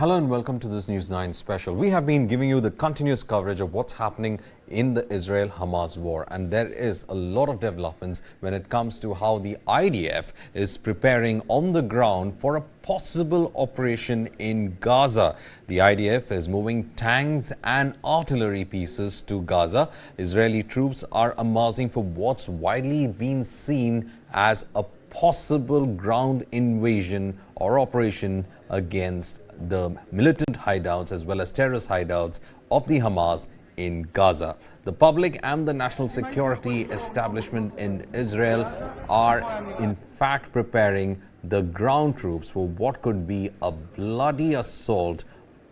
Hello and welcome to this News9 special. We have been giving you the continuous coverage of what's happening in the Israel-Hamas war, and there is a lot of developments when it comes to how the IDF is preparing on the ground for a possible operation in Gaza. The IDF is moving tanks and artillery pieces to Gaza. Israeli troops are amassing for what's widely been seen as a possible ground invasion or operation against the militant hideouts as well as terrorist hideouts of the Hamas in Gaza. The public and the national security establishment in Israel are in fact preparing the ground troops for what could be a bloody assault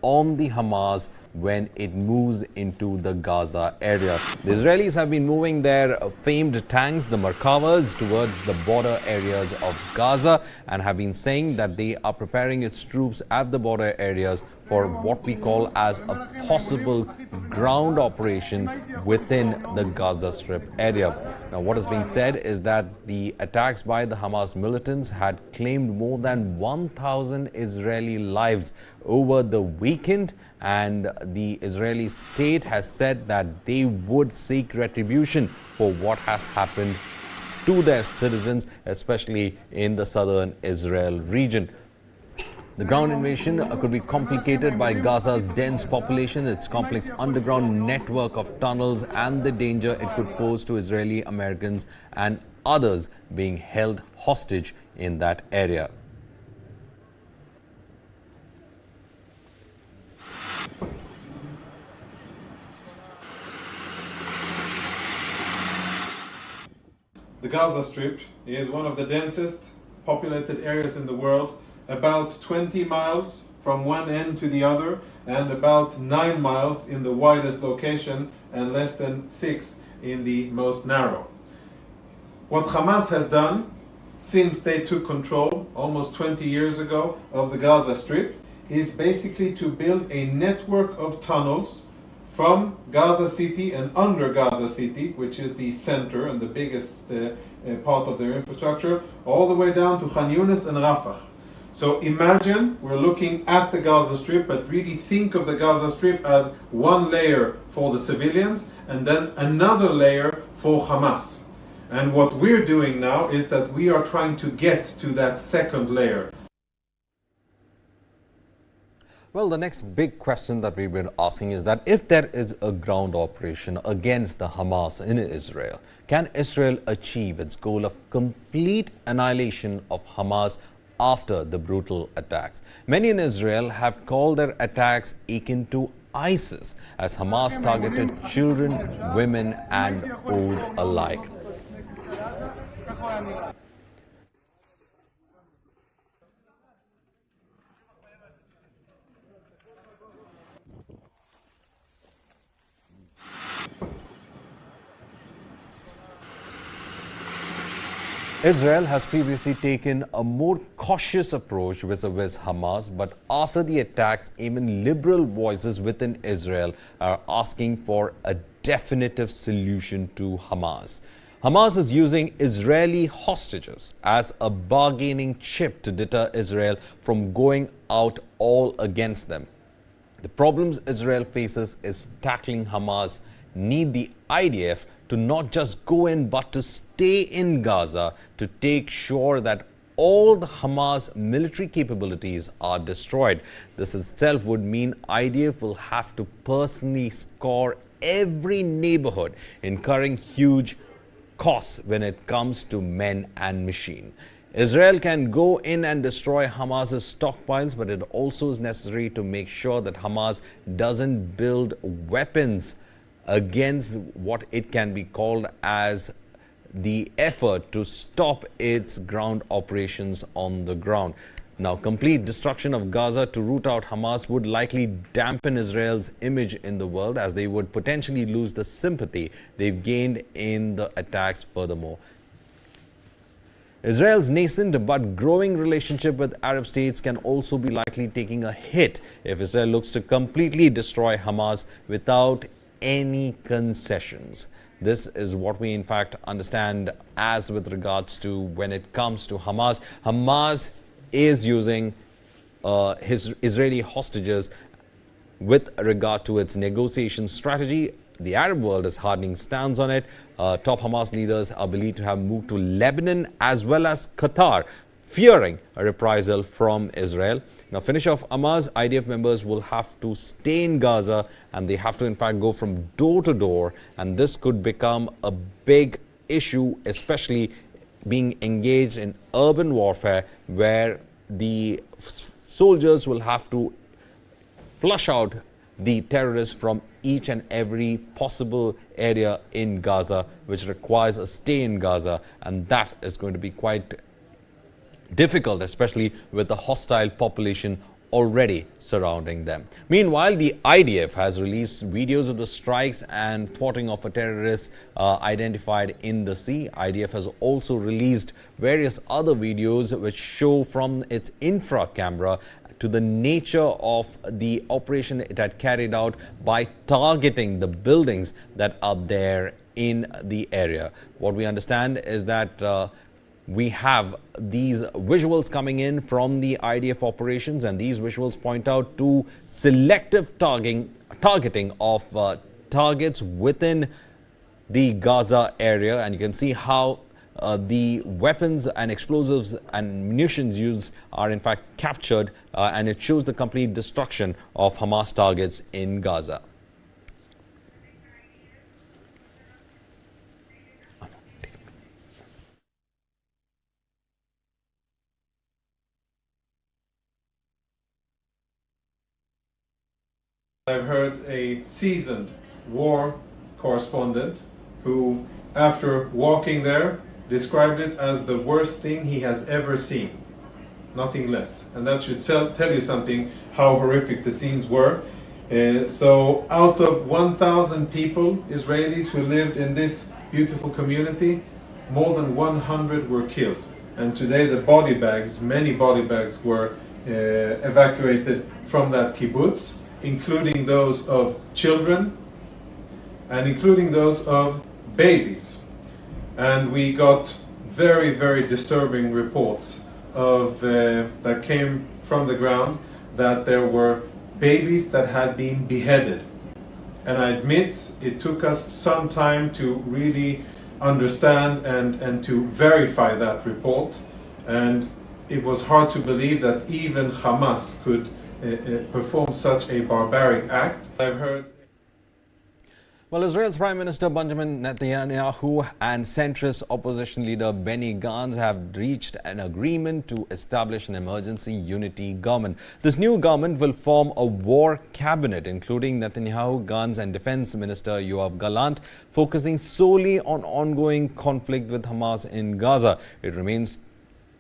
on the Hamas when it moves into the Gaza area. The Israelis have been moving their famed tanks, the Merkavas, towards the border areas of Gaza and have been saying that they are preparing its troops at the border areas for what we call as a possible ground operation within the Gaza Strip area. Now, what is being said is that the attacks by the Hamas militants had claimed more than 1,000 Israeli lives over the weekend, and the Israeli state has said that they would seek retribution for what has happened to their citizens, especially in the southern Israel region. The ground invasion could be complicated by Gaza's dense population, its complex underground network of tunnels, and the danger it could pose to Israeli Americans and others being held hostage in that area. The Gaza Strip is one of the densest populated areas in the world, about 20 miles from one end to the other and about 9 miles in the widest location and less than 6 in the most narrow. What Hamas has done since they took control almost 20 years ago of the Gaza Strip is basically to build a network of tunnels from Gaza City and under Gaza City, which is the center and the biggest part of their infrastructure, all the way down to Khan Yunis and Rafah. So imagine we're looking at the Gaza Strip, but really think of the Gaza Strip as one layer for the civilians and then another layer for Hamas. And what we're doing now is that we are trying to get to that second layer. Well, the next big question that we've been asking is that if there is a ground operation against the Hamas in Israel, can Israel achieve its goal of complete annihilation of Hamas after the brutal attacks? Many in Israel have called their attacks akin to ISIS, as Hamas targeted children, women and old alike. Israel has previously taken a more cautious approach vis-a-vis Hamas, but after the attacks, even liberal voices within Israel are asking for a definitive solution to Hamas. Hamas is using Israeli hostages as a bargaining chip to deter Israel from going out all against them. The problems Israel faces is tackling Hamas need the IDF to not just go in but to stay in Gaza to take sure that all the Hamas military capabilities are destroyed. This itself would mean IDF will have to personally score every neighborhood, incurring huge costs when it comes to men and machine. Israel can go in and destroy Hamas's stockpiles, but it also is necessary to make sure that Hamas doesn't build weapons against what it can be called as the effort to stop its ground operations on the ground. Now, complete destruction of Gaza to root out Hamas would likely dampen Israel's image in the world, as they would potentially lose the sympathy they've gained in the attacks furthermore. Israel's nascent but growing relationship with Arab states can also be likely taking a hit if Israel looks to completely destroy Hamas without any concessions. This is what we in fact understand as with regards to when it comes to Hamas. Hamas is using his Israeli hostages with regard to its negotiation strategy. The Arab world is hardening stance on it. Top Hamas leaders are believed to have moved to Lebanon as well as Qatar, fearing a reprisal from Israel. Now, finish off Hamas, IDF members will have to stay in Gaza, and they have to in fact go from door to door, and this could become a big issue, especially being engaged in urban warfare, where the soldiers will have to flush out the terrorists from each and every possible area in Gaza, which requires a stay in Gaza, and that is going to be quite difficult, especially with the hostile population already surrounding them. Meanwhile, the IDF has released videos of the strikes and thwarting of a terrorist identified in the sea. IDF has also released various other videos which show from its infra camera to the nature of the operation it had carried out by targeting the buildings that are there in the area. What we understand is that we have these visuals coming in from the IDF operations, and these visuals point out to selective targeting of targets within the Gaza area, and you can see how the weapons and explosives and munitions used are in fact captured, and it shows the complete destruction of Hamas targets in Gaza. I've heard a seasoned war correspondent who, after walking there, described it as the worst thing he has ever seen. Nothing less. And that should tell you something, how horrific the scenes were. So out of 1,000 people, Israelis who lived in this beautiful community, more than 100 were killed. And today the body bags, many body bags were evacuated from that kibbutz, including those of children and including those of babies. And we got very, very disturbing reports of that came from the ground, that there were babies that had been beheaded. And I admit it took us some time to really understand and to verify that report. And it was hard to believe that even Hamas could perform such a barbaric act. I've heard. Well, Israel's Prime Minister Benjamin Netanyahu and centrist opposition leader Benny Gantz have reached an agreement to establish an emergency unity government. This new government will form a war cabinet, including Netanyahu, Gantz and Defense Minister Yoav Gallant, focusing solely on ongoing conflict with Hamas in Gaza. It remains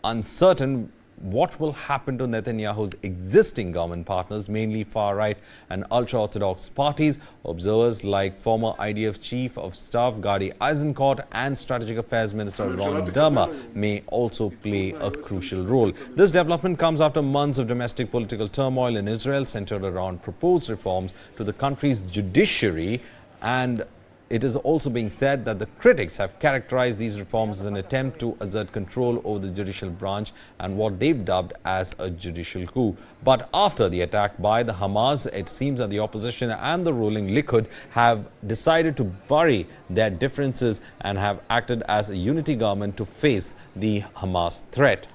uncertain what will happen to Netanyahu's existing government partners, mainly far-right and ultra-Orthodox parties. Observers like former IDF Chief of Staff Gadi Eisenkot and Strategic Affairs Minister Ron Dermer may also play a crucial role. This development comes after months of domestic political turmoil in Israel centered around proposed reforms to the country's judiciary, and it is also being said that the critics have characterized these reforms as an attempt to assert control over the judicial branch and what they've dubbed as a judicial coup. But after the attack by the Hamas, it seems that the opposition and the ruling Likud have decided to bury their differences and have acted as a unity government to face the Hamas threat.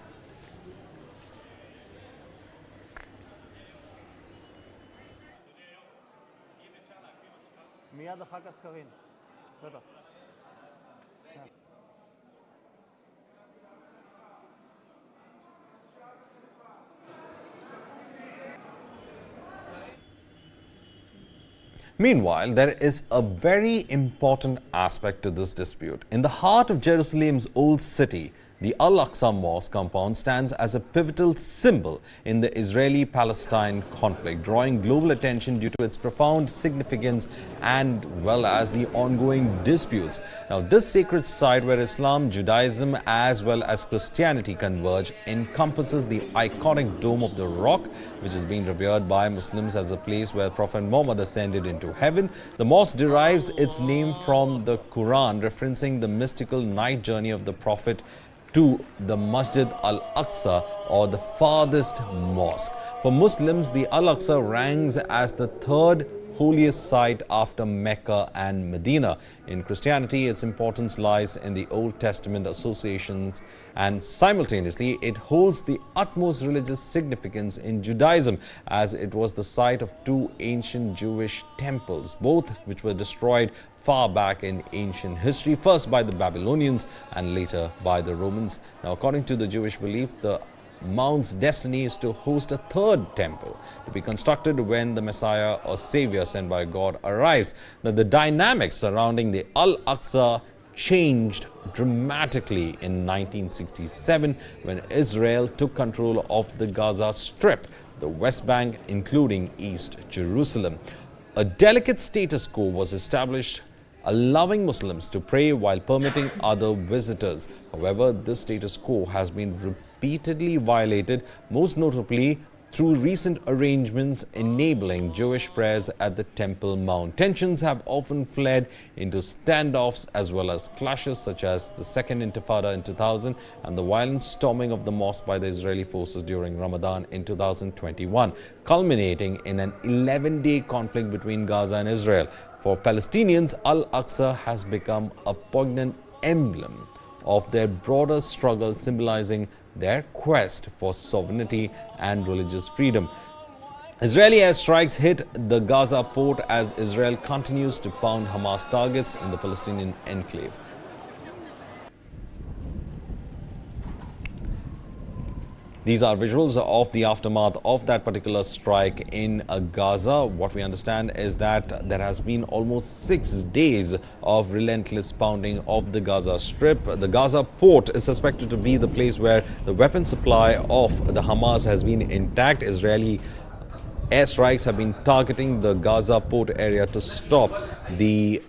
Meanwhile, there is a very important aspect to this dispute. In the heart of Jerusalem's old city, the Al-Aqsa mosque compound stands as a pivotal symbol in the Israeli-Palestine conflict, drawing global attention due to its profound significance and well as the ongoing disputes. Now, this sacred site where Islam, Judaism as well as Christianity converge encompasses the iconic Dome of the Rock, which is being revered by Muslims as a place where Prophet Muhammad ascended into heaven. The mosque derives its name from the Quran, referencing the mystical night journey of the Prophet to the Masjid Al-Aqsa, or the farthest mosque. For Muslims, the Al-Aqsa ranks as the third holiest site after Mecca and Medina. In Christianity, its importance lies in the Old Testament associations, and simultaneously it holds the utmost religious significance in Judaism, as it was the site of two ancient Jewish temples, both which were destroyed far back in ancient history, first by the Babylonians and later by the Romans. Now, according to the Jewish belief, the Mount's destiny is to host a third temple to be constructed when the Messiah or Savior sent by God arrives. Now, the dynamics surrounding the Al-Aqsa changed dramatically in 1967 when Israel took control of the Gaza Strip, the West Bank, including East Jerusalem. A delicate status quo was established, allowing Muslims to pray while permitting other visitors. However, this status quo has been repeatedly violated, most notably through recent arrangements enabling Jewish prayers at the Temple Mount. Tensions have often fled into standoffs as well as clashes, such as the Second Intifada in 2000 and the violent storming of the mosque by the Israeli forces during Ramadan in 2021, culminating in an 11-day conflict between Gaza and Israel. For Palestinians, Al-Aqsa has become a poignant emblem of their broader struggle, symbolizing their quest for sovereignty and religious freedom. Israeli airstrikes hit the Gaza port as Israel continues to pound Hamas targets in the Palestinian enclave. These are visuals of the aftermath of that particular strike in Gaza. What we understand is that there has been almost 6 days of relentless pounding of the Gaza Strip. The Gaza port is suspected to be the place where the weapon supply of the Hamas has been intact. Israeli airstrikes have been targeting the Gaza port area to stop the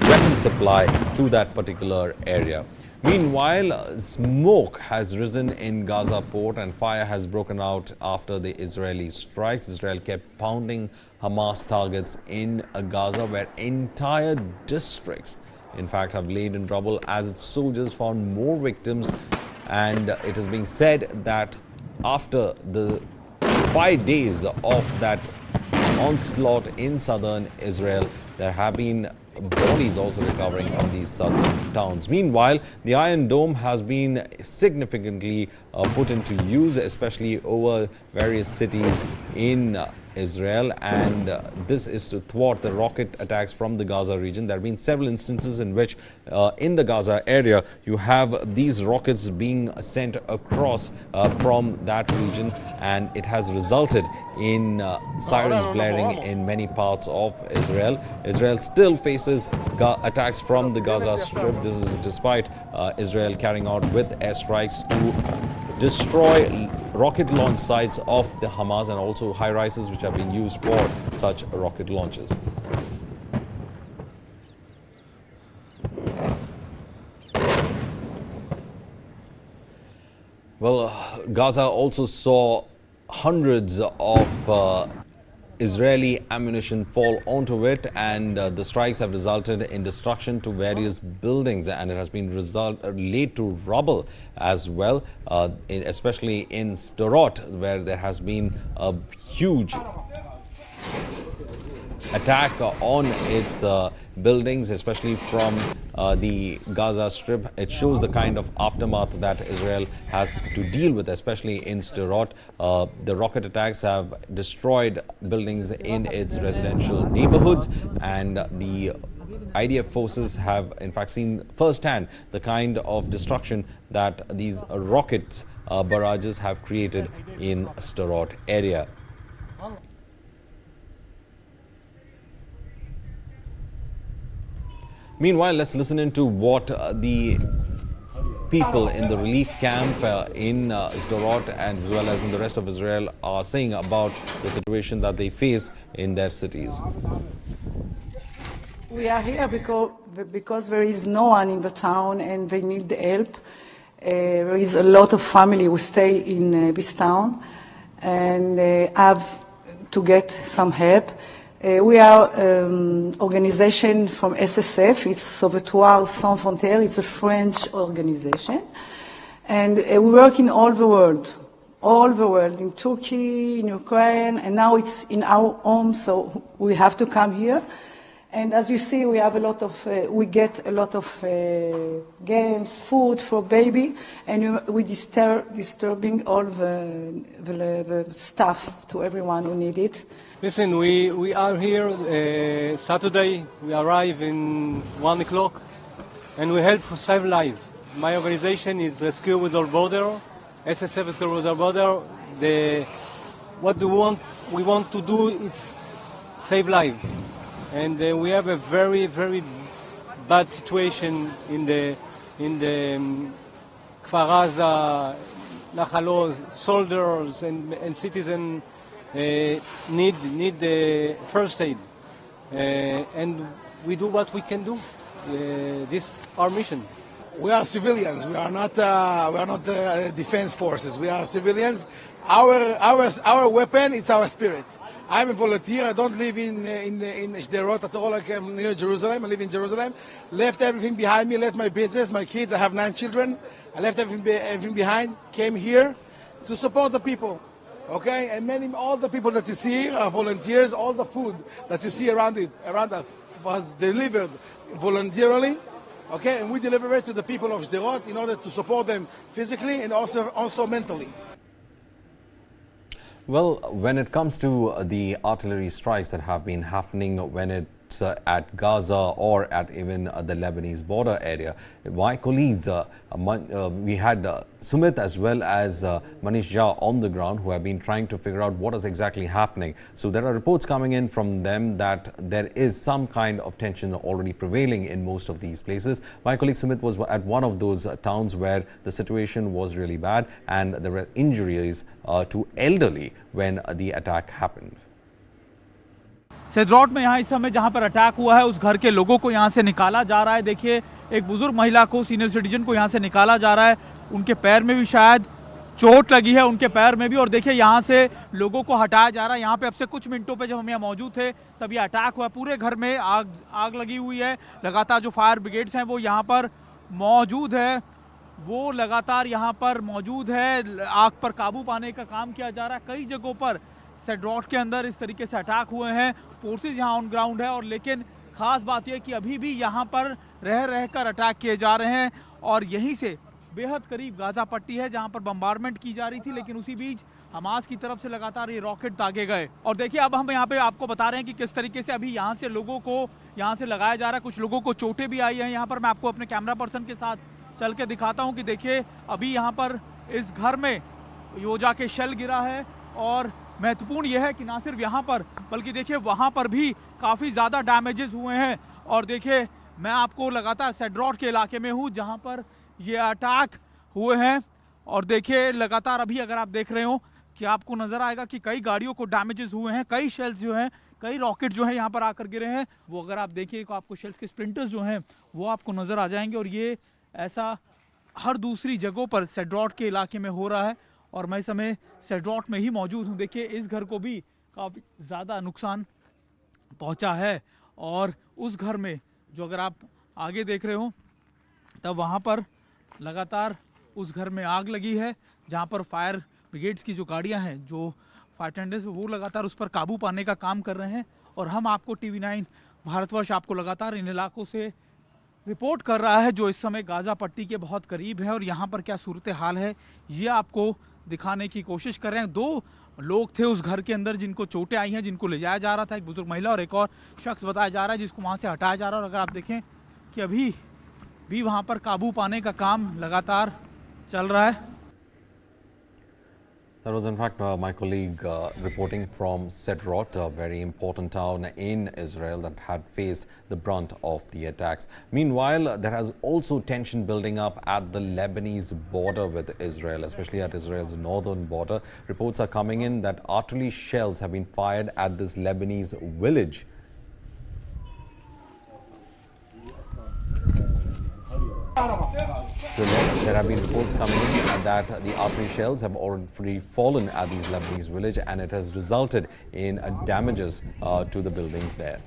weapon supply to that particular area. Meanwhile, smoke has risen in Gaza port and fire has broken out after the Israeli strikes. Israel kept pounding Hamas targets in Gaza, where entire districts, in fact, have laid in rubble as its soldiers found more victims. And it is being said that after the 5 days of that onslaught in southern Israel, there have been bodies also recovering from these southern towns. Meanwhile, the Iron Dome has been significantly put into use, especially over various cities in Israel, and this is to thwart the rocket attacks from the Gaza region. There have been several instances in which in the Gaza area you have these rockets being sent across from that region, and it has resulted in sirens blaring in many parts of Israel. Israel still faces attacks from the Gaza Strip. This is despite Israel carrying out with airstrikes to destroy rocket launch sites of the Hamas and also high-rises which have been used for such rocket launches. Well, Gaza also saw hundreds of Israeli ammunition fall onto it, and the strikes have resulted in destruction to various buildings, and it has been laid to rubble as well, especially in Sderot, where there has been a huge attack on its buildings, especially from the Gaza Strip. It shows the kind of aftermath that Israel has to deal with, especially in Sderot. The rocket attacks have destroyed buildings in its residential neighborhoods, and the IDF forces have in fact seen firsthand the kind of destruction that these rocket barrages have created in Sderot area. Meanwhile, let's listen into what the people in the relief camp in Sderot and as well as in the rest of Israel are saying about the situation that they face in their cities. We are here because there is no one in the town and they need help. There is a lot of family who stay in this town and have to get some help. We are organization from SSF, it's Sauvetoire Sans Frontières, it's a French organization. And we work in all the world, in Turkey, in Ukraine, and now it's in our home, so we have to come here. And as you see, we have we get a lot of games, food for baby, and we disturbing all the stuff to everyone who need it. Listen, we are here Saturday. We arrive in 1 o'clock, and we help to save lives. My organization is Rescue Without Border, SSF Rescue Without Border. What we want to do is save lives. And we have a very, very bad situation in the Kfar Aza, Nachalos, soldiers and citizens need the first aid. And we do what we can do. This is our mission. We are civilians. We are not defense forces. We are civilians. Our weapon is our spirit. I'm a volunteer. I don't live in Sderot at all. I came near Jerusalem. I live in Jerusalem. Left everything behind me. Left my business, my kids. I have 9 children. I left everything behind. Came here to support the people. Okay, and all the people that you see are volunteers. All the food that you see around us was delivered voluntarily. Okay, and we deliver it to the people of Sderot in order to support them physically and also mentally. Well, when it comes to the artillery strikes that have been happening when it's at Gaza or at even the Lebanese border area, my colleagues, we had Sumit as well as Manish Jha on the ground who have been trying to figure out what is exactly happening. So there are reports coming in from them that there is some kind of tension already prevailing in most of these places. My colleague Sumit was at one of those towns where the situation was really bad and there were injuries to elderly when the attack happened. स्दरोट में यहाँ इस समय जहाँ पर attack हुआ है उस घर के लोगों को यहाँ से निकाला जा रहा है। देखिए, एक बुजुर्ग महिला को, सीनियर सिटीजन को यहाँ से निकाला जा रहा है। उनके पैर में भी शायद चोट लगी है, उनके पैर में भी। और देखिए, यहाँ से लोगों को हटाया जा रहा है। यहाँ पे अब से कुछ मिनटों पे जब हम यहाँ मौजूद थे तब ये अटैक हुआ। पूरे घर में आग लगी हुई है। लगातार जो फायर ब्रिगेड्स हैं वो यहाँ पर मौजूद है, वो लगातार यहाँ पर मौजूद है। आग पर काबू पाने का काम किया जा रहा है। कई जगहों पर स्दरोट के अंदर इस तरीके से अटैक हुए हैं। फोर्सेस यहाँ ऑन ग्राउंड है और लेकिन खास बात यह कि अभी भी यहाँ पर रहकर अटैक किए जा रहे हैं। और यहीं से बेहद करीब गाजा पट्टी है जहाँ पर बम्बारमेंट की जा रही थी, लेकिन उसी बीच हमास की तरफ से लगातार ये रॉकेट दागे गए। और देखिए, अब हम यहाँ पे आपको बता रहे हैं कि किस तरीके से अभी यहाँ से लोगों को यहाँ से लगाया जा रहा है। कुछ लोगों को चोटें भी आई हैं। यहाँ पर मैं आपको अपने कैमरा पर्सन के साथ चल के दिखाता हूँ कि देखिए, अभी यहाँ पर इस घर में यो जाके शेल गिरा है। और महत्वपूर्ण यह है कि ना सिर्फ यहाँ पर बल्कि देखिए वहाँ पर भी काफ़ी ज़्यादा डैमेजेस हुए हैं। और देखिए, मैं आपको लगातार स्दरोट के इलाके में हूँ जहाँ पर ये अटैक हुए हैं। और देखिए, लगातार अभी अगर आप देख रहे हो कि आपको नज़र आएगा कि कई गाड़ियों को डैमेजेस हुए हैं, कई शेल्स जो हैं, कई रॉकेट जो है यहाँ पर आकर गिरे हैं। वो अगर आप देखिए तो आपको शेल्स के स्प्लिंटर्स जो हैं वो आपको नज़र आ जाएंगे। और ये ऐसा हर दूसरी जगहों पर स्दरोट के इलाके में हो रहा है। और मैं इस समय स्दरोट में ही मौजूद हूँ। देखिए, इस घर को भी काफ़ी ज़्यादा नुकसान पहुँचा है। और उस घर में जो अगर आप आगे देख रहे हो तब वहाँ पर लगातार उस घर में आग लगी है जहाँ पर फायर ब्रिगेड्स की जो गाड़ियाँ हैं, जो फायर टेंडर्स, वो लगातार उस पर काबू पाने का काम कर रहे हैं। और हम आपको TV9 भारतवर्ष आपको लगातार इन इलाकों से रिपोर्ट कर रहा है जो इस समय गाजा पट्टी के बहुत करीब है। और यहाँ पर क्या सूरत हाल है ये आपको दिखाने की कोशिश कर रहे हैं। 2 लोग थे उस घर के अंदर जिनको चोटें आई हैं, जिनको ले जाया जा रहा था, एक बुजुर्ग महिला और एक और शख्स बताया जा रहा है जिसको वहाँ से हटाया जा रहा है। और अगर आप देखें कि अभी भी वहाँ पर काबू पाने का काम लगातार चल रहा है। That was in fact my colleague reporting from Sderot, a very important town in Israel that had faced the brunt of the attacks. Meanwhile, there has also tension building up at the Lebanese border with Israel, especially at Israel's northern border. Reports are coming in that artillery shells have been fired at this Lebanese village. So there have been reports coming in that the artillery shells have already fallen at these Lebanese village, and it has resulted in damages to the buildings there.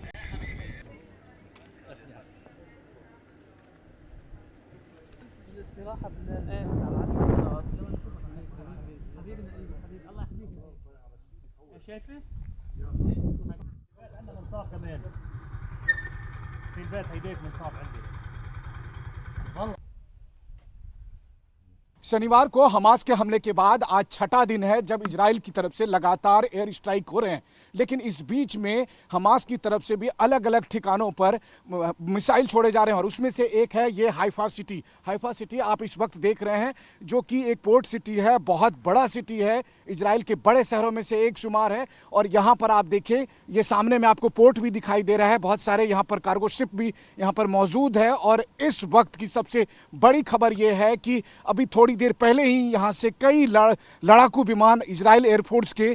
शनिवार को Hamas के हमले के बाद आज छठा दिन है जब इजराइल की तरफ से लगातार एयर स्ट्राइक हो रहे हैं, लेकिन इस बीच में हमास की तरफ से भी अलग अलग ठिकानों पर मिसाइल छोड़े जा रहे हैं और उसमें से एक है ये हाइफा सिटी। हाइफा सिटी आप इस वक्त देख रहे हैं जो कि एक पोर्ट सिटी है, बहुत बड़ा सिटी है, इजराइल के बड़े शहरों में से एक शुमार है। और यहाँ पर आप देखिए ये सामने में आपको पोर्ट भी दिखाई दे रहा है, बहुत सारे यहाँ पर कार्गो शिप भी यहाँ पर मौजूद है। और इस वक्त की सबसे बड़ी खबर ये है कि अभी थोड़ी देर पहले ही यहाँ से कई लड़ाकू विमान इजराइल एयरफोर्स के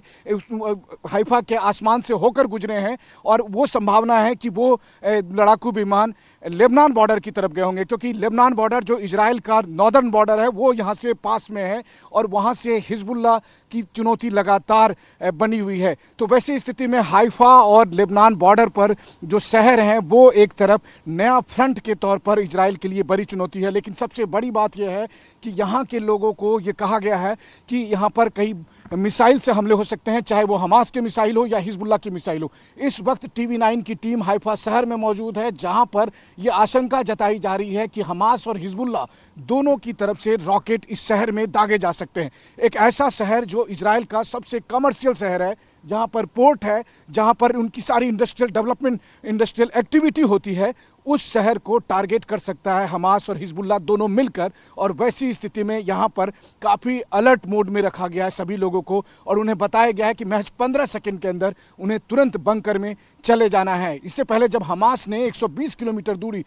हाइफा के आसमान से होकर गुजरे हैं और वो संभावना है कि वो लड़ाकू विमान लेबनान बॉर्डर की तरफ गए होंगे, क्योंकि लेबनान बॉर्डर जो इजराइल का नॉर्दर्न बॉर्डर है वो यहाँ से पास में है और वहाँ से हिजबुल्लाह की चुनौती लगातार बनी हुई है। तो वैसी स्थिति में हाइफा और लेबनान बॉर्डर पर जो शहर हैं वो एक तरफ नया फ्रंट के तौर पर इजराइल के लिए बड़ी चुनौती है। लेकिन सबसे बड़ी बात यह है कि यहाँ के लोगों को ये कहा गया है कि यहाँ पर कई मिसाइल से हमले हो सकते हैं, चाहे वो हमास के मिसाइल हो या हिजबुल्लाह की मिसाइल हो। इस वक्त TV9 की टीम हाइफा शहर में मौजूद है, जहां पर यह आशंका जताई जा रही है कि हमास और हिजबुल्लाह दोनों की तरफ से रॉकेट इस शहर में दागे जा सकते हैं। एक ऐसा शहर जो इजराइल का सबसे कमर्शियल शहर है, जहां पर पोर्ट है, जहां पर उनकी सारी इंडस्ट्रियल डेवलपमेंट, इंडस्ट्रियल एक्टिविटी होती है, उस शहर को टारगेट कर सकता है हमास और हिजबुल्लाह दोनों मिलकर। और वैसी स्थिति में यहाँ पर काफ़ी अलर्ट मोड में रखा गया है सभी लोगों को और उन्हें बताया गया है कि महज 15 सेकंड के अंदर उन्हें तुरंत बंकर में चले जाना है। इससे पहले जब हमास ने 120 किलोमीटर दूरी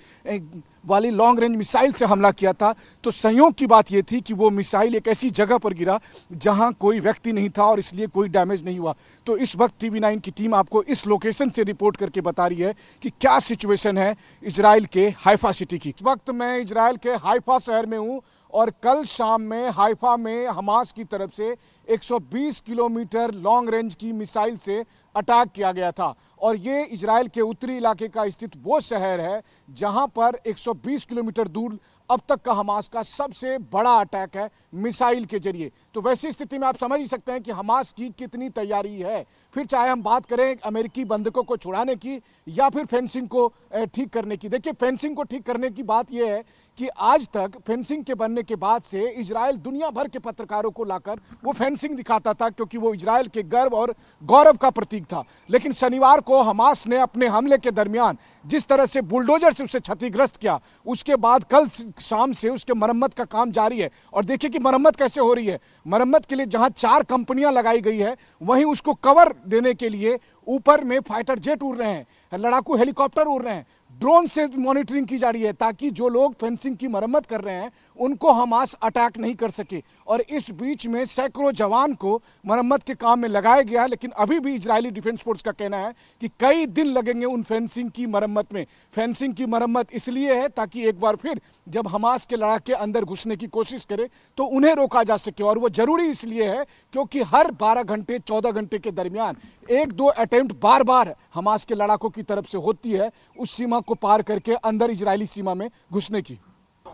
वाली लॉन्ग रेंज मिसाइल से हमला किया था तो संयोग की बात यह थी कि वो मिसाइल एक ऐसी जगह पर गिरा जहां कोई व्यक्ति नहीं था और इसलिए कोई डैमेज नहीं हुआ। तो इस वक्त TV9 की टीम आपको इस लोकेशन से रिपोर्ट करके बता रही है कि क्या सिचुएशन है इजराइल के हाइफा सिटी की। इस वक्त मैं इजराइल के हाइफा शहर में हूं और कल शाम में हाइफा में हमास की तरफ से 120 किलोमीटर लॉन्ग रेंज की मिसाइल से अटैक किया गया था। और ये इजराइल के उत्तरी इलाके का स्थित वो शहर है जहां पर 120 किलोमीटर दूर अब तक का हमास का सबसे बड़ा अटैक है मिसाइल के जरिए। तो वैसी स्थिति में आप समझ ही सकते हैं कि हमास की कितनी तैयारी है। फिर चाहे हम बात करें अमेरिकी बंधकों को छुड़ाने की या फिर फेंसिंग को ठीक करने की। देखिए, फेंसिंग को ठीक करने की बात यह है कि आज तक फेंसिंग के बनने के बाद से इजराइल दुनिया भर के पत्रकारों को लाकर वो फेंसिंग दिखाता था, क्योंकि वो इजराइल के गर्व और गौरव का प्रतीक था। लेकिन शनिवार को हमास ने अपने हमले के दरमियान जिस तरह से बुलडोजर से उसे क्षतिग्रस्त किया, उसके बाद कल शाम से उसके मरम्मत का काम जारी है। और देखिए कि मरम्मत कैसे हो रही है। मरम्मत के लिए जहां 4 कंपनियां लगाई गई है, वहीं उसको कवर देने के लिए ऊपर में फाइटर जेट उड़ रहे हैं, लड़ाकू हेलीकॉप्टर उड़ रहे हैं, ड्रोन से मॉनिटरिंग की जा रही है ताकि जो लोग फेंसिंग की मरम्मत कर रहे हैं उनको हमास अटैक नहीं कर सके। और इस बीच में सैकड़ों जवान को मरम्मत के काम में लगाया गया है। लेकिन अभी भी इजरायली डिफेंस फोर्स का कहना है कि कई दिन लगेंगे उन फेंसिंग की मरम्मत में। फेंसिंग की मरम्मत इसलिए है ताकि एक बार फिर जब हमास के लड़ाके अंदर घुसने की कोशिश करे तो उन्हें रोका जा सके। और वो जरूरी इसलिए है क्योंकि हर 12 घंटे 14 घंटे के दरमियान 1-2 अटेम्प्ट बार बार हमास के लड़ाकों की तरफ से होती है उस सीमा को पार करके अंदर इजरायली सीमा में घुसने की।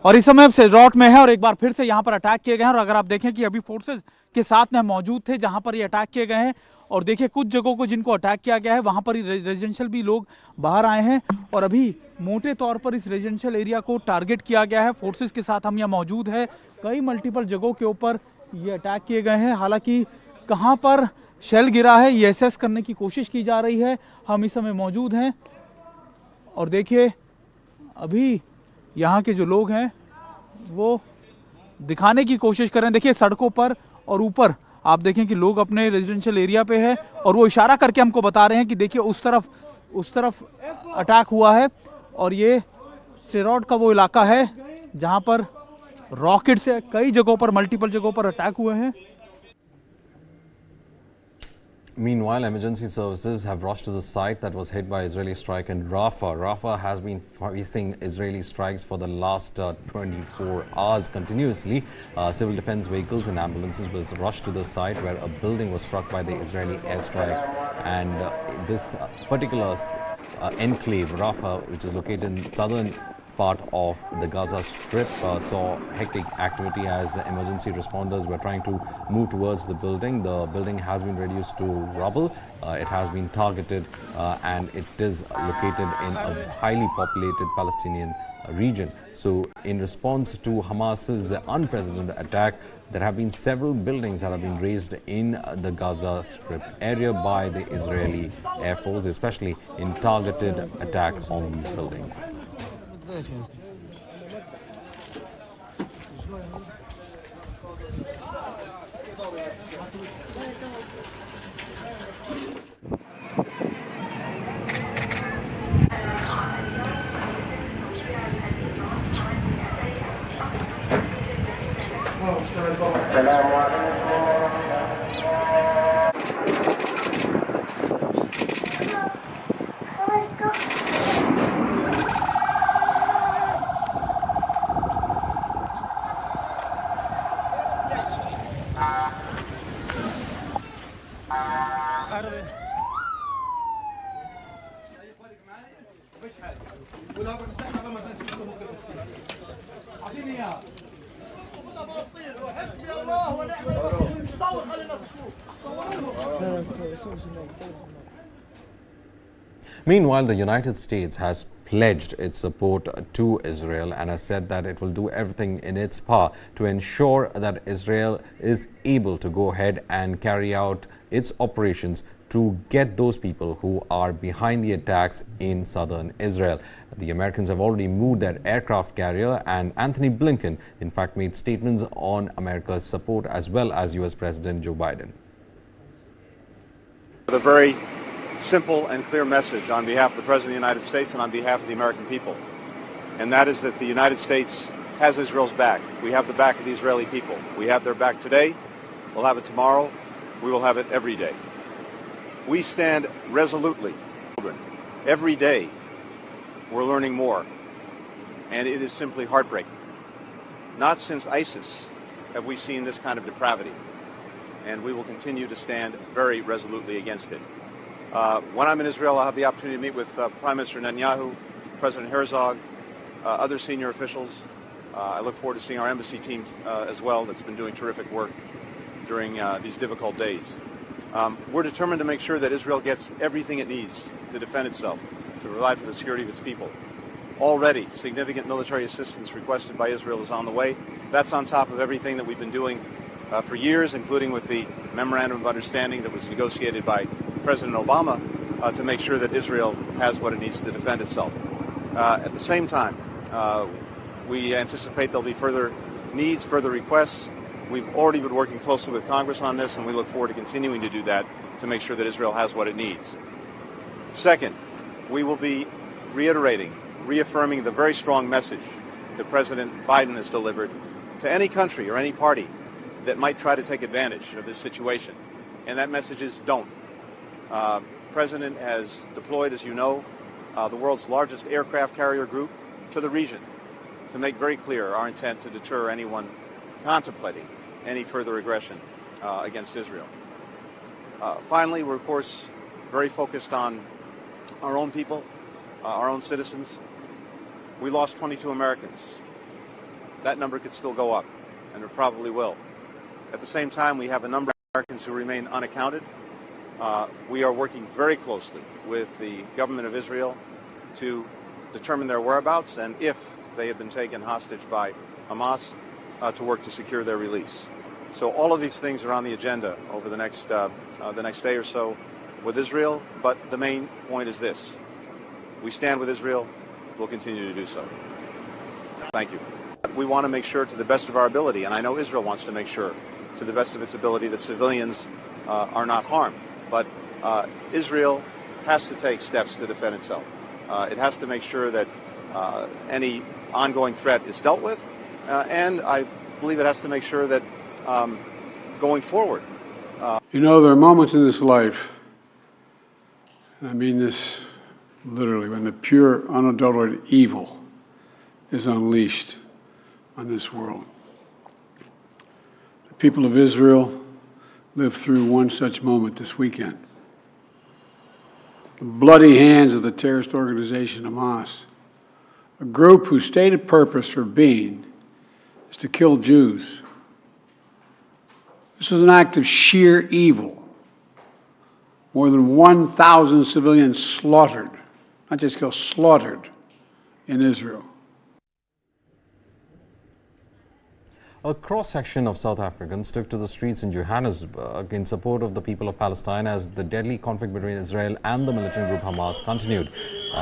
और इस समय स्डेरोट में है और एक बार फिर से यहाँ पर अटैक किए गए हैं। और अगर आप देखें कि अभी फोर्सेस के साथ में मौजूद थे जहाँ पर ये अटैक किए गए हैं, और देखिए कुछ जगहों को जिनको अटैक किया गया है वहाँ पर रेजिडेंशियल भी लोग बाहर आए हैं और अभी मोटे तौर पर इस रेजिडेंशियल एरिया को टारगेट किया गया है। फोर्सेस के साथ हम यहाँ मौजूद है, कई मल्टीपल जगहों के ऊपर ये अटैक किए गए हैं। हालांकि कहाँ पर शेल गिरा है ये असेस करने की कोशिश की जा रही है। हम इस समय मौजूद हैं और देखिए अभी यहाँ के जो लोग हैं वो दिखाने की कोशिश कर रहे हैं। देखिए सड़कों पर और ऊपर आप देखें कि लोग अपने रेजिडेंशियल एरिया पे है और वो इशारा करके हमको बता रहे हैं कि देखिए उस तरफ अटैक हुआ है। और ये स्डेरोट का वो इलाका है जहाँ पर रॉकेट से कई जगहों पर, मल्टीपल जगहों पर अटैक हुए हैं। Meanwhile, emergency services have rushed to the site that was hit by Israeli strike in Rafah. Rafah has been facing Israeli strikes for the last 24 hours continuously. Civil defense vehicles and ambulances was rushed to the site where a building was struck by the Israeli airstrike. And this particular enclave, Rafah, which is located in southern part of the Gaza Strip, saw hectic activity as emergency responders were trying to move towards the building. The building has been reduced to rubble. It has been targeted and it is located in a highly populated Palestinian region. So in response to Hamas's unprecedented attack, there have been several buildings that have been razed in the Gaza Strip area by the Israeli Air Force, especially in targeted attack on these buildings. Meanwhile, the United States has pledged its support to Israel and has said that it will do everything in its power to ensure that Israel is able to go ahead and carry out its operations to get those people who are behind the attacks in southern Israel. The Americans have already moved their aircraft carrier, and Anthony Blinken, in fact, made statements on America's support as well as U.S. President Joe Biden. A very simple and clear message on behalf of the President of the United States and on behalf of the American people, and that is that the United States has Israel's back. We have the back of the Israeli people. We have their back today. We'll have it tomorrow. We will have it every day. We stand resolutely. Every day we're learning more, and it is simply heartbreaking. Not since ISIS have we seen this kind of depravity, and we will continue to stand very resolutely against it. When I'm in Israel, I'll have the opportunity to meet with Prime Minister Netanyahu, President Herzog, other senior officials. I look forward to seeing our embassy team as well that's been doing terrific work during these difficult days. We're determined to make sure that Israel gets everything it needs to defend itself, to provide for the security of its people. Already, significant military assistance requested by Israel is on the way. That's on top of everything that we've been doing for years, including with the Memorandum of Understanding that was negotiated by President Obama to make sure that Israel has what it needs to defend itself. At the same time, we anticipate there'll be further needs, further requests. We've already been working closely with Congress on this, and we look forward to continuing to do that to make sure that Israel has what it needs. Second, we will be reaffirming the very strong message that President Biden has delivered to any country or any party that might try to take advantage of this situation. And that message is don't. The President has deployed, as you know, the world's largest aircraft carrier group to the region to make very clear our intent to deter anyone contemplating any further aggression against Israel. Finally, we're, of course, very focused on our own people, our own citizens. We lost 22 Americans. That number could still go up, and it probably will. At the same time, we have a number of Americans who remain unaccounted. We are working very closely with the government of Israel to determine their whereabouts and if they have been taken hostage by Hamas, to work to secure their release. So all of these things are on the agenda over the next day or so with Israel, but the main point is this. We stand with Israel. We'll continue to do so. Thank you. We want to make sure to the best of our ability, and I know Israel wants to make sure to the best of its ability that civilians are not harmed. But Israel has to take steps to defend itself. It has to make sure that any ongoing threat is dealt with, and I believe it has to make sure that going forward, You know, there are moments in this life, and I mean this literally, when the pure, unadulterated evil is unleashed on this world. The people of Israel lived through one such moment this weekend. The bloody hands of the terrorist organization Hamas, a group whose stated purpose for being is to kill Jews. This was an act of sheer evil. More than 1,000 civilians slaughtered, not just killed, slaughtered in Israel. A cross-section of South Africans took to the streets in Johannesburg in support of the people of Palestine as the deadly conflict between Israel and the militant group Hamas continued.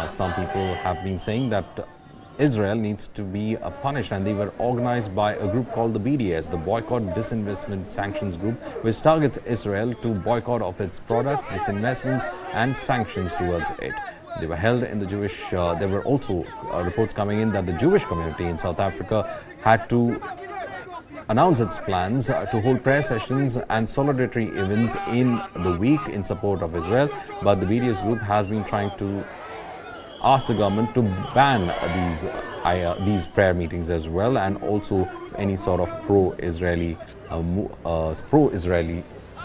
Some people have been saying that Israel needs to be punished, and they were organized by a group called the BDS, the Boycott, Disinvestment, Sanctions Group, which targets Israel to boycott of its products, disinvestments and sanctions towards it. They were held in the Jewish, there were also reports coming in that the Jewish community in South Africa had to announce its plans to hold prayer sessions and solidarity events in the week in support of Israel, but the BDS group has been trying to ask the government to ban these prayer meetings as well, and also any sort of pro-Israeli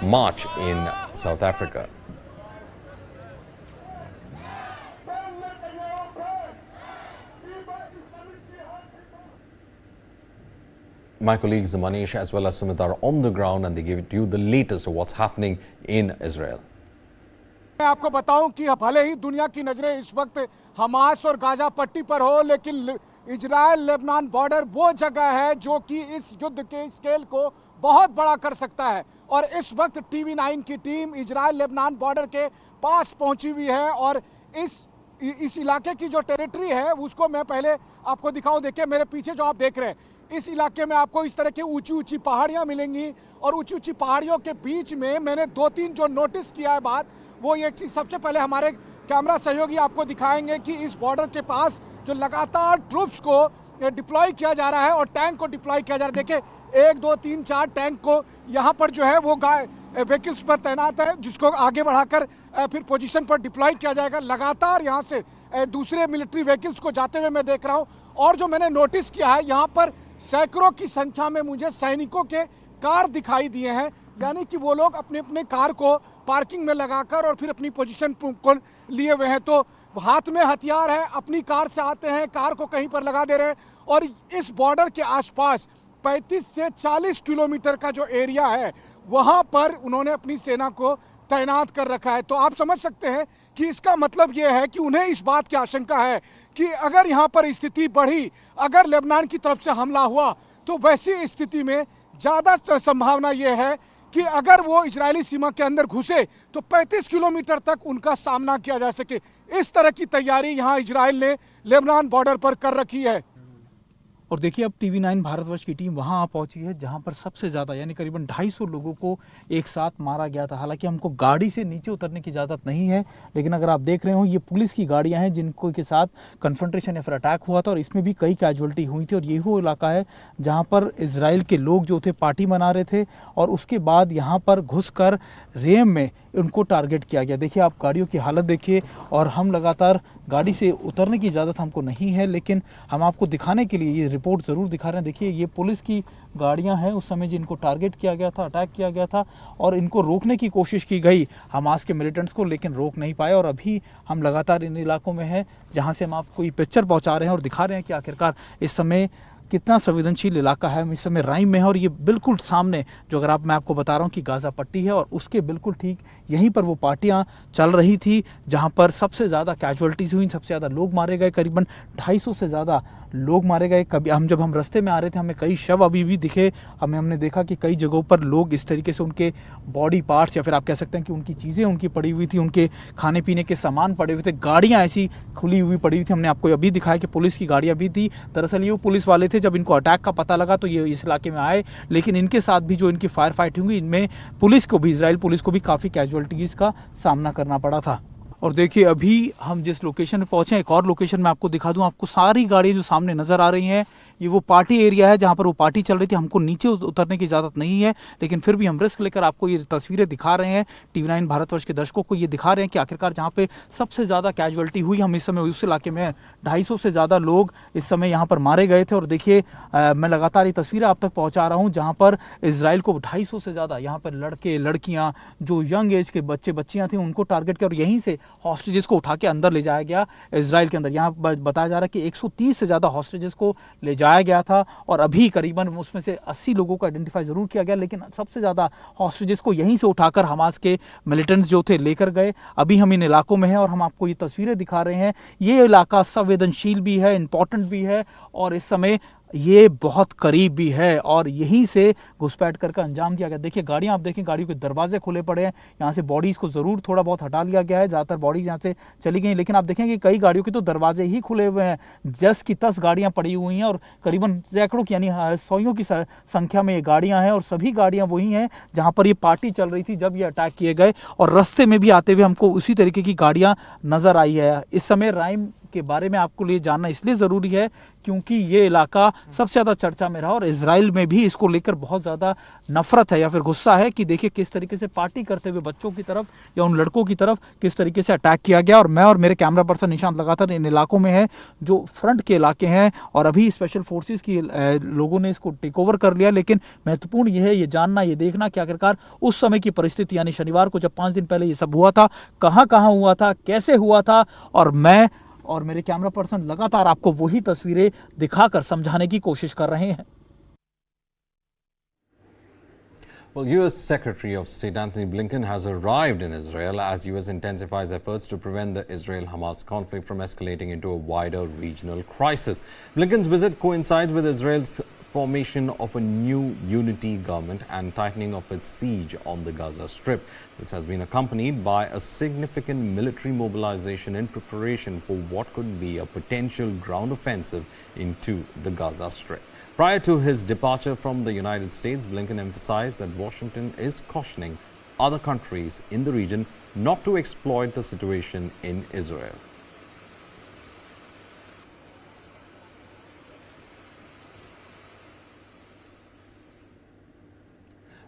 march in South Africa. My colleagues Manish as well as Sumit are on the ground, and they give you the latest of what's happening in Israel. मैं आपको बताऊं कि भले ही दुनिया की नजरें इस वक्त हमास और गाजा पट्टी पर हो, लेकिन इजराइल लेबनान बॉर्डर वो जगह है जो कि इस युद्ध के स्केल को बहुत बड़ा कर सकता है। और इस वक्त TV9 की टीम इजराइल लेबनान बॉर्डर के पास पहुंची हुई है, और इस इलाके की जो टेरिटरी है उसको मैं पहले आपको दिखाऊं। देखिए मेरे पीछे जो आप देख रहे हैं, इस इलाके में आपको इस तरह की ऊंची ऊंची पहाड़ियां मिलेंगी, और ऊंची ऊंची पहाड़ियों के बीच में मैंने 2-3 जो नोटिस किया है बात, वो ये चीज़ सबसे पहले हमारे कैमरा सहयोगी आपको दिखाएंगे कि इस बॉर्डर के पास जो लगातार ट्रूप्स को डिप्लॉय किया जा रहा है और टैंक को डिप्लॉय किया जा रहा है। देखिए 1, 2, 3, 4 टैंक को यहाँ पर जो है वो व्हीकल्स पर तैनात है, जिसको आगे बढ़ाकर फिर पोजीशन पर डिप्लॉय किया जाएगा। लगातार यहाँ से दूसरे मिलिट्री व्हीकल्स को जाते हुए मैं देख रहा हूँ, और जो मैंने नोटिस किया है यहाँ पर सैकड़ों की संख्या में मुझे सैनिकों के कार दिखाई दिए हैं, यानी कि वो लोग अपने अपने कार को पार्किंग में लगाकर और फिर अपनी पोजीशन को लिए हुए हैं। तो हाथ में हथियार है, अपनी कार से आते हैं, कार को कहीं पर लगा दे रहे हैं, और इस बॉर्डर के आसपास 35 से 40 किलोमीटर का जो एरिया है वहां पर उन्होंने अपनी सेना को तैनात कर रखा है। तो आप समझ सकते हैं कि इसका मतलब यह है कि उन्हें इस बात की आशंका है कि अगर यहाँ पर स्थिति बढ़ी, अगर लेबनान की तरफ से हमला हुआ, तो वैसी स्थिति में ज़्यादा संभावना यह है कि अगर वो इजरायली सीमा के अंदर घुसे तो 35 किलोमीटर तक उनका सामना किया जा सके। इस तरह की तैयारी यहाँ इजराइल ने लेबनान बॉर्डर पर कर रखी है। और देखिए अब TV9 भारतवर्ष की टीम वहाँ पहुंची है जहाँ पर सबसे ज़्यादा यानी करीबन 250 लोगों को एक साथ मारा गया था। हालांकि हमको गाड़ी से नीचे उतरने की इजाज़त नहीं है, लेकिन अगर आप देख रहे हो ये पुलिस की गाड़ियाँ हैं जिनको के साथ कन्फ्रंटेशन या फिर अटैक हुआ था, और इसमें भी कई कैजुअल्टी हुई थी। और यही वो इलाका है जहाँ पर इसराइल के लोग जो थे पार्टी मना रहे थे, और उसके बाद यहाँ पर घुसकर रेम में उनको टारगेट किया गया। देखिए आप गाड़ियों की हालत देखिए, और हम लगातार गाड़ी से उतरने की इजाज़त हमको नहीं है, लेकिन हम आपको दिखाने के लिए ये रिपोर्ट ज़रूर दिखा रहे हैं। देखिए ये पुलिस की गाड़ियां हैं उस समय जिनको टारगेट किया गया था, अटैक किया गया था, और इनको रोकने की कोशिश की गई हमास के मिलिटेंट्स को, लेकिन रोक नहीं पाए। और अभी हम लगातार इन इलाकों में हैं जहां से हम आपको ये पिक्चर पहुंचा रहे हैं और दिखा रहे हैं कि आखिरकार इस समय कितना संवेदनशील इलाका है। हम इस समय राइम में है, और ये बिल्कुल सामने जो अगर मैं आपको बता रहा हूँ कि गाज़ा पट्टी है, और उसके बिल्कुल ठीक यहीं पर वो पार्टियाँ चल रही थी जहाँ पर सबसे ज़्यादा कैजुअल्टीज़ हुई, सबसे ज़्यादा लोग मारे गए, करीबन 250 से ज़्यादा लोग मारे गए। कभी जब हम रास्ते में आ रहे थे हमें कई शव अभी भी दिखे, हमने देखा कि कई जगहों पर लोग इस तरीके से उनके बॉडी पार्ट्स या फिर आप कह सकते हैं कि उनकी चीज़ें उनकी पड़ी हुई थी, उनके खाने पीने के सामान पड़े हुए थे, गाड़ियाँ ऐसी खुली हुई पड़ी हुई थी। हमने आपको अभी दिखाया कि पुलिस की गाड़ियाँ भी थी। दरअसल ये पुलिस वाले थे, जब इनको अटैक का पता लगा तो ये इस इलाके में आए, लेकिन इनके साथ भी जो इनकी फायर फाइटिंग हुई, इनमें पुलिस को भी, इजराइल पुलिस को भी काफ़ी कैजुअल्टीज़ का सामना करना पड़ा था। और देखिए अभी हम जिस लोकेशन पे पहुंचे, एक और लोकेशन में आपको दिखा दूं। आपको सारी गाड़ियां जो सामने नज़र आ रही हैं ये वो पार्टी एरिया है जहाँ पर वो पार्टी चल रही थी। हमको नीचे उतरने की इजाज़त नहीं है, लेकिन फिर भी हम रिस्क लेकर आपको ये तस्वीरें दिखा रहे हैं। TV9 भारतवर्ष के दर्शकों को ये दिखा रहे हैं कि आखिरकार जहाँ पे सबसे ज़्यादा कैजुअल्टी हुई, हम इस समय उस इलाके में 250 से ज़्यादा लोग इस समय यहाँ पर मारे गए थे। और देखिए मैं लगातार ये तस्वीरें आप तक पहुँचा रहा हूँ जहाँ पर इसराइल को 250 से ज़्यादा यहाँ पर लड़के लड़कियाँ जो यंग एज के बच्चे बच्चियाँ थी उनको टारगेट किया और यहीं से हॉस्टेजेस को उठा के अंदर ले जाया गया इसराइल के अंदर। यहाँ बताया जा रहा है कि 130 से ज़्यादा हॉस्टेजेस को ले जाया गया था और अभी करीबन उसमें से 80 लोगों को आइडेंटिफाई ज़रूर किया गया, लेकिन सबसे ज़्यादा हॉस्टेजेस को यहीं से उठाकर हमास के मिलिटेंट्स जो थे लेकर गए। अभी हम इन इलाकों में हैं और हम आपको ये तस्वीरें दिखा रहे हैं। ये इलाका संवेदनशील भी है, इंपॉर्टेंट भी है और इस समय ये बहुत करीब भी है और यहीं से घुसपैठ कर अंजाम दिया गया। देखिए गाड़ियां, आप देखें गाड़ियों के दरवाजे खुले पड़े हैं। यहाँ से बॉडीज़ को ज़रूर थोड़ा बहुत हटा लिया गया है, ज़्यादातर बॉडीज़ यहाँ से चली गई, लेकिन आप देखेंगे कई गाड़ियों के तो दरवाजे ही खुले हुए हैं। 10 की 10 गाड़ियाँ पड़ी हुई हैं और करीबन सैकड़ों की यानी सौयों की संख्या में ये गाड़ियाँ हैं और सभी गाड़ियाँ वही हैं जहाँ पर ये पार्टी चल रही थी जब ये अटैक किए गए। और रास्ते में भी आते हुए हमको उसी तरीके की गाड़ियाँ नज़र आई है। इस समय राइम के बारे में आपको लिए जानना इसलिए ज़रूरी है क्योंकि ये इलाका सबसे ज़्यादा चर्चा में रहा और इजराइल में भी इसको लेकर बहुत ज़्यादा नफरत है या फिर गुस्सा है कि देखिए किस तरीके से पार्टी करते हुए बच्चों की तरफ या उन लड़कों की तरफ किस तरीके से अटैक किया गया। और मैं और मेरे कैमरा पर्सन निशांत लगातार इन इलाकों में है जो फ्रंट के इलाके हैं और अभी स्पेशल फोर्सेस की लोगों ने इसको टेक ओवर कर लिया। लेकिन महत्वपूर्ण यह है ये जानना, ये देखना कि आखिरकार उस समय की परिस्थिति यानी शनिवार को जब 5 दिन पहले ये सब हुआ था, कहाँ कहाँ हुआ था, कैसे हुआ था, और मैं और मेरे कैमरा पर्सन लगातार आपको वही तस्वीरें दिखाकर समझाने की कोशिश कर रहे हैं। Well, U.S. Secretary of State Antony Blinken has arrived in Israel as U.S. intensifies efforts to prevent the Israel-Hamas conflict from escalating into a wider regional crisis. Blinken's visit coincides with Israel's formation of a new unity government and tightening of its siege on the Gaza Strip. This has been accompanied by a significant military mobilization in preparation for what could be a potential ground offensive into the Gaza Strip. Prior to his departure from the United States, Blinken emphasized that Washington is cautioning other countries in the region not to exploit the situation in Israel.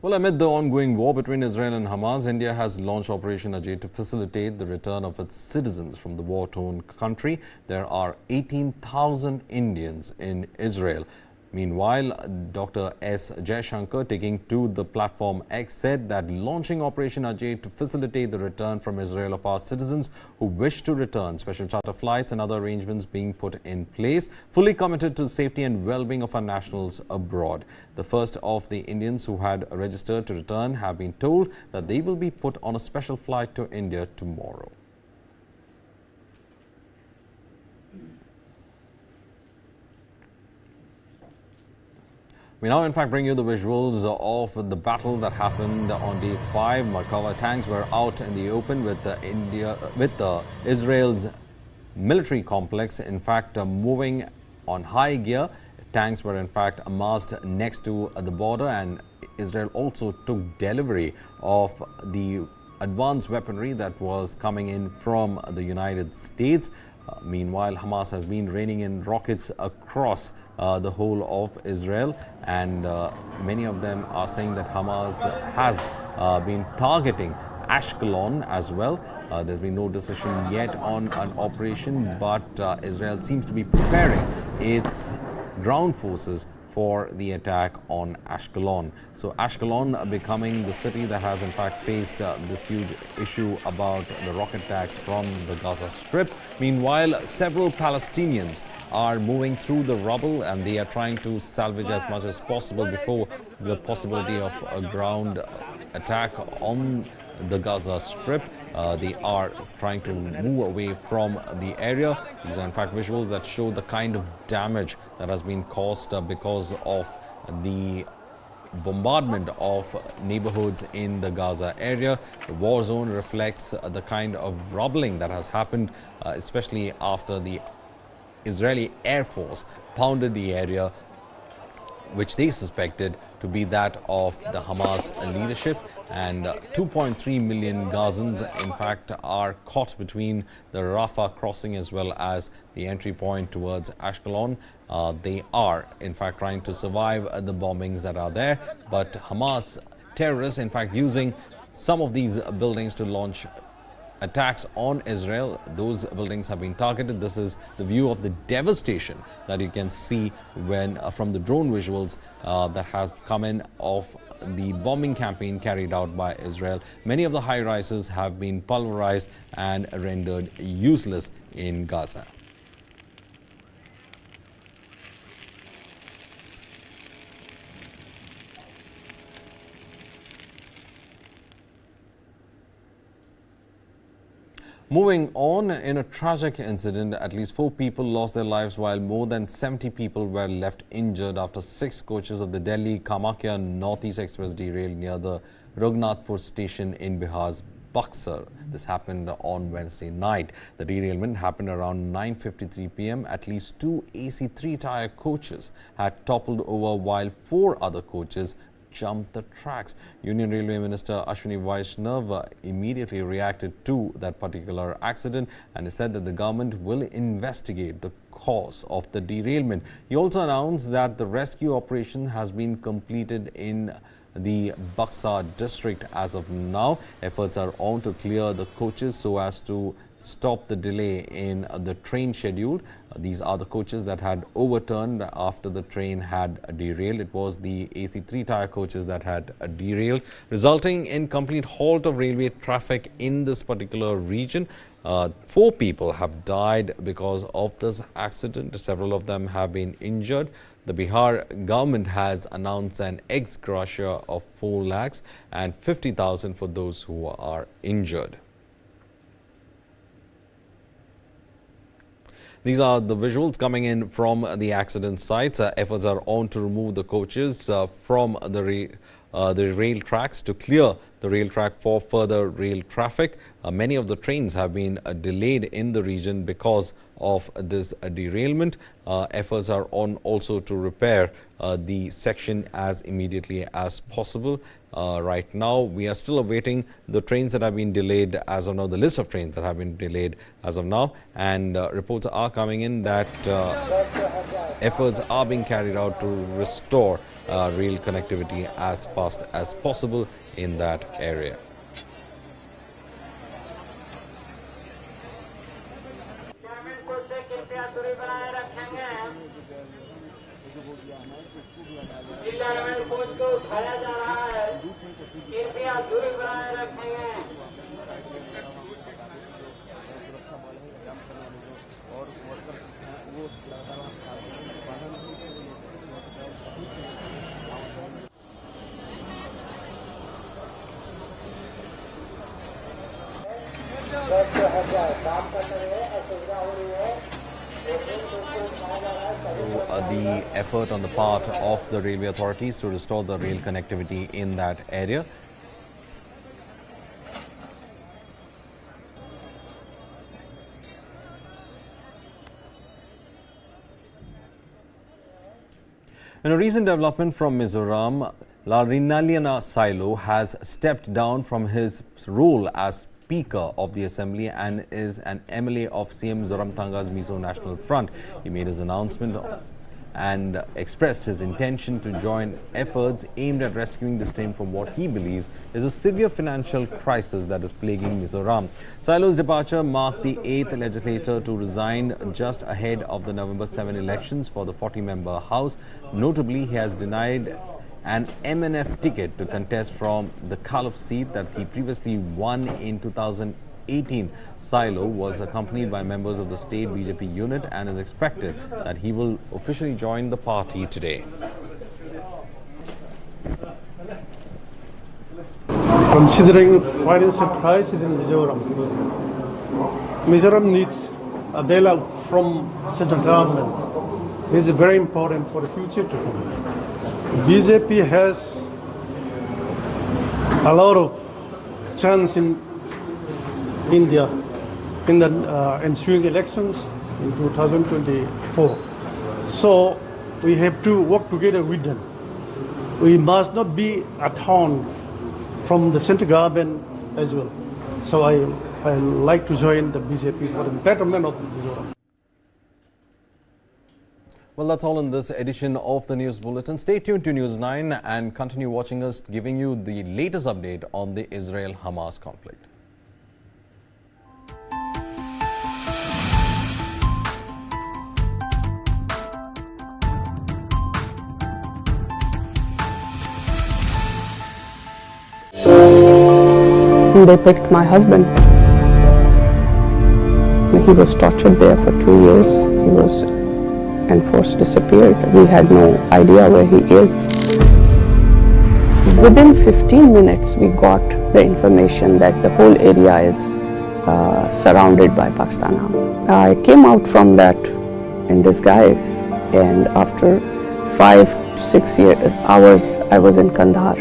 Well, amid the ongoing war between Israel and Hamas, India has launched Operation Ajay to facilitate the return of its citizens from the war-torn country. There are 18,000 Indians in Israel. Meanwhile, Dr. S. Jaishankar, taking to the platform X, said that launching Operation Ajay to facilitate the return from Israel of our citizens who wish to return, special charter flights and other arrangements being put in place, fully committed to the safety and well-being of our nationals abroad. The first of the Indians who had registered to return have been told that they will be put on a special flight to India tomorrow. We now in fact bring you the visuals of the battle that happened on day 5. Merkava tanks were out in the open with Israel's military complex in fact moving on high gear. Tanks were in fact amassed next to the border, and Israel also took delivery of the advanced weaponry that was coming in from the United States. Meanwhile, Hamas has been raining in rockets across the whole of Israel, and many of them are saying that Hamas has been targeting Ashkelon as well. There's been no decision yet on an operation, but Israel seems to be preparing its ground forces for the attack on Ashkelon. So Ashkelon becoming the city that has in fact faced this huge issue about the rocket attacks from the Gaza Strip. Meanwhile, several Palestinians are moving through the rubble and they are trying to salvage as much as possible before the possibility of a ground attack on the Gaza Strip. They are trying to move away from the area. These are in fact visuals that show the kind of damage that has been caused because of the bombardment of neighborhoods in the Gaza area. The war zone reflects the kind of rubbling that has happened, especially after the Israeli Air Force pounded the area which they suspected to be that of the Hamas leadership, and 2.3 million Gazans in fact are caught between the Rafah crossing as well as the entry point towards Ashkelon. They are in fact trying to survive the bombings that are there, but Hamas terrorists in fact using some of these buildings to launch attacks on Israel. Those buildings have been targeted. This is the view of the devastation that you can see when from the drone visuals that has come in of the bombing campaign carried out by Israel. Many of the high rises have been pulverized and rendered useless in Gaza. Moving on, in a tragic incident, at least 4 people lost their lives while more than 70 people were left injured after 6 coaches of the Delhi-Kamakhya Northeast Express derailed near the Raghunathpur station in Bihar's Buxar. This happened on Wednesday night. The derailment happened around 9:53 p.m. At least 2 AC3 tire coaches had toppled over while 4 other coaches jumped the tracks. Union Railway Minister Ashwini Vaishnav immediately reacted to that particular accident and said that the government will investigate the cause of the derailment. He also announced that the rescue operation has been completed in the Buxar district as of now. Efforts are on to clear the coaches so as to stop the delay in the train schedule. These are the coaches that had overturned after the train had derailed. It was the AC3 tire coaches that had derailed, resulting in complete halt of railway traffic in this particular region. 4 people have died because of this accident. Several of them have been injured. The Bihar government has announced an ex gratia of 4 lakhs and 50,000 for those who are injured. These are the visuals coming in from the accident sites. Efforts are on to remove the coaches from the rail tracks to clear the rail track for further rail traffic. Many of the trains have been delayed in the region because of this derailment. Efforts are on also to repair the section as immediately as possible. Right now, we are still awaiting the trains that have been delayed as of now, the list of trains that have been delayed as of now. And reports are coming in that efforts are being carried out to restore rail connectivity as fast as possible in that area. The effort on the part of the railway authorities to restore the rail connectivity in that area. In a recent development from Mizoram, Larinaliana Silo has stepped down from his role as Speaker of the Assembly and is an MLA of CM Zoramthanga's Mizo National Front. He made his announcement and expressed his intention to join efforts aimed at rescuing the state from what he believes is a severe financial crisis that is plaguing Mizoram. Silo's departure marked the 8th legislator to resign just ahead of the November 7 elections for the 40-member House. Notably, he has denied an MNF ticket to contest from the Khalif seat that he previously won in 2018. Silo was accompanied by members of the state BJP unit and is expected that he will officially join the party today. Considering financial crisis in Mizoram, Mizoram needs a bailout from central government. This is very important for the future to come. BJP has a lot of chance in India in the ensuing elections in 2024. So we have to work together with them. we must not be a thorn from the central government as well. So I like to join the BJP for the betterment of Mizoram. Well, that's all in this edition of the News Bulletin. Stay tuned to News 9 and continue watching us, giving you the latest update on the Israel-Hamas conflict. They picked my husband. He was tortured there for 2 years. He was enforced disappeared. We had no idea where he is. Within 15 minutes, we got the information that the whole area is surrounded by Pakistan Army. I came out from that in disguise, and after 5 to 6 hours, I was in Kandahar.